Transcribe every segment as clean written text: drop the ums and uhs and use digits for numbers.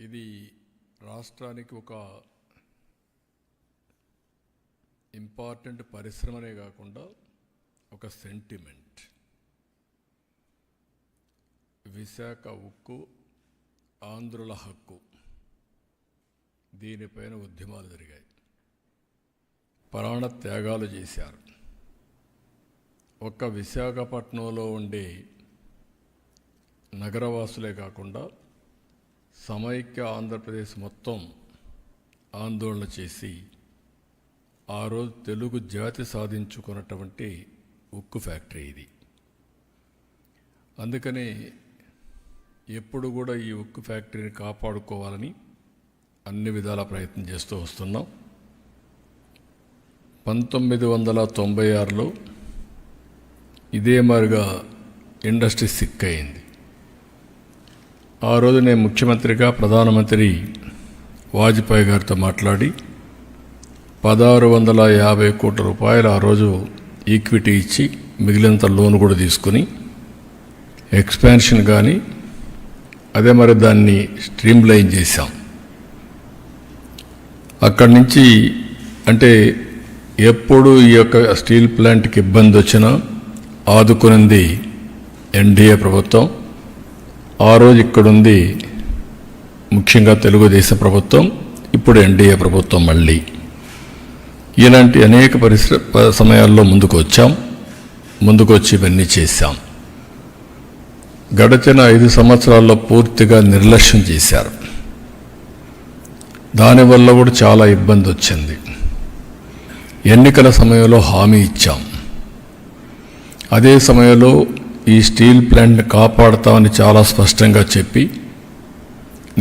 ఇది రాష్ట్రానికి ఒక ఇంపార్టెంట్ పరిశ్రమనే కాకుండా ఒక సెంటిమెంట్. విశాఖ ఉక్కు ఆంధ్రుల హక్కు, దీనిపైన ఉద్యమాలు జరిగాయి, ప్రాణ త్యాగాలు చేశారు. ఒక్క విశాఖపట్నంలో ఉండే నగరవాసులే కాకుండా సమైక్య ఆంధ్రప్రదేశ్ మొత్తం ఆందోళన చేసి ఆ రోజు తెలుగు జాతి సాధించుకున్నటువంటి ఉక్కు ఫ్యాక్టరీ ఇది. అందుకనే ఎప్పుడు కూడా ఈ ఉక్కు ఫ్యాక్టరీని కాపాడుకోవాలని అన్ని విధాల ప్రయత్నం చేస్తూ వస్తున్నాం. 1996లో ఇదే మాదిరిగా ఇండస్ట్రీ సిక్ అయింది. ఆ రోజు నేను ముఖ్యమంత్రిగా ప్రధానమంత్రి వాజ్పేయి గారితో మాట్లాడి 1650 కోట్ల రూపాయలు ఆ రోజు ఈక్విటీ ఇచ్చి మిగిలినంత లోన్ కూడా తీసుకుని ఎక్స్పాన్షన్ కానీ అదే మరి దాన్ని స్ట్రీమ్ లైన్ చేశాం. అక్కడి నుంచి అంటే ఎప్పుడు ఈ యొక్క స్టీల్ ప్లాంట్కి ఇబ్బంది వచ్చినా ఆదుకునింది ఎన్డీఏ ప్రభుత్వం. ఆ రోజు ఇక్కడుంది ముఖ్యంగా తెలుగుదేశం ప్రభుత్వం, ఇప్పుడు ఎన్డీఏ ప్రభుత్వం. మళ్ళీ ఇలాంటి అనేక సమయాల్లో ముందుకు వచ్చి ఇవన్నీ చేశాం. గడిచిన 5 సంవత్సరాల్లో పూర్తిగా నిర్లక్ష్యం చేశారు. దానివల్ల కూడా చాలా ఇబ్బంది వచ్చింది. ఎన్నికల సమయంలో హామీ ఇచ్చాం. అదే సమయంలో ఈ స్టీల్ ప్లాంట్ని కాపాడుతామని చాలా స్పష్టంగా చెప్పి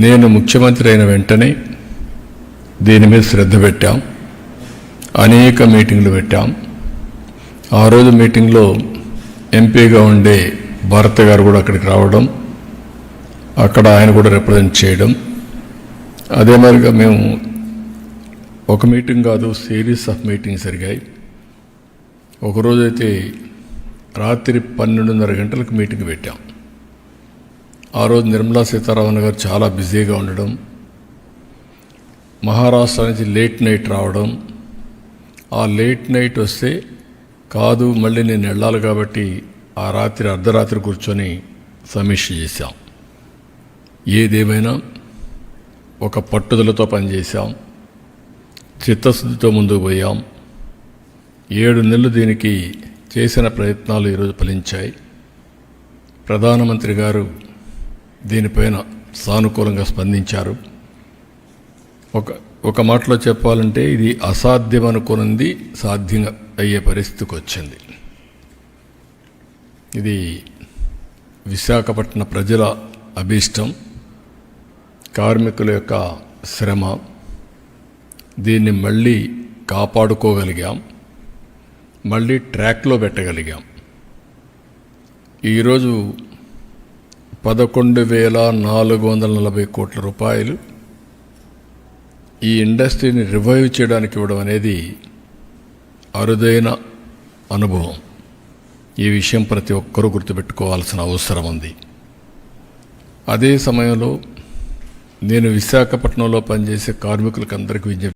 నేను ముఖ్యమంత్రి అయిన వెంటనే దీని మీద శ్రద్ధ పెట్టాం. అనేక మీటింగ్లు పెట్టాం. ఆ రోజు మీటింగ్లో ఎంపీగా ఉండే భరత్ గారు కూడా అక్కడికి రావడం, అక్కడ ఆయన కూడా రిప్రజెంట్ చేయడం. అదే మరిగా మేము ఒక మీటింగ్ కాదు, సిరీస్ ఆఫ్ మీటింగ్స్ జరిగాయి. ఒకరోజైతే రాత్రి 12:30 గంటలకు మీటింగ్ పెట్టాం. ఆ రోజు నిర్మలా సీతారామన్ గారు చాలా బిజీగా ఉండడం, మహారాష్ట్ర నుంచి లేట్ నైట్ రావడం. ఆ లేట్ నైట్ వస్తే కాదు మళ్ళీ నేను వెళ్ళాలి కాబట్టి ఆ రాత్రి అర్ధరాత్రి కూర్చొని సమీక్ష చేశాం. ఏదేమైనా ఒక పట్టుదలతో పనిచేశాం, చిత్తశుద్ధితో ముందుకు పోయాం. 7 నెలలు దీనికి చేసిన ప్రయత్నాలు ఈరోజు ఫలించాయి. ప్రధానమంత్రి గారు దీనిపైన సానుకూలంగా స్పందించారు. ఒక మాటలో చెప్పాలంటే ఇది అసాధ్యం అనుకున్నది సాధ్యంగా అయ్యే పరిస్థితికి వచ్చింది. ఇది విశాఖపట్నం ప్రజల అభీష్టం, కార్మికుల యొక్క శ్రమ. దీన్ని మళ్ళీ కాపాడుకోగలిగాం, మళ్ళీ ట్రాక్లో పెట్టగలిగాం. ఈరోజు 11,440 కోట్ల రూపాయలు ఈ ఇండస్ట్రీని రివైవ్ చేయడానికి ఇవ్వడం అనేది అరుదైన అనుభవం. ఈ విషయం ప్రతి ఒక్కరూ గుర్తుపెట్టుకోవాల్సిన అవసరం ఉంది. అదే సమయంలో నేను విశాఖపట్నంలో పనిచేసే కార్మికులకు అందరికీ విజ్ఞప్తి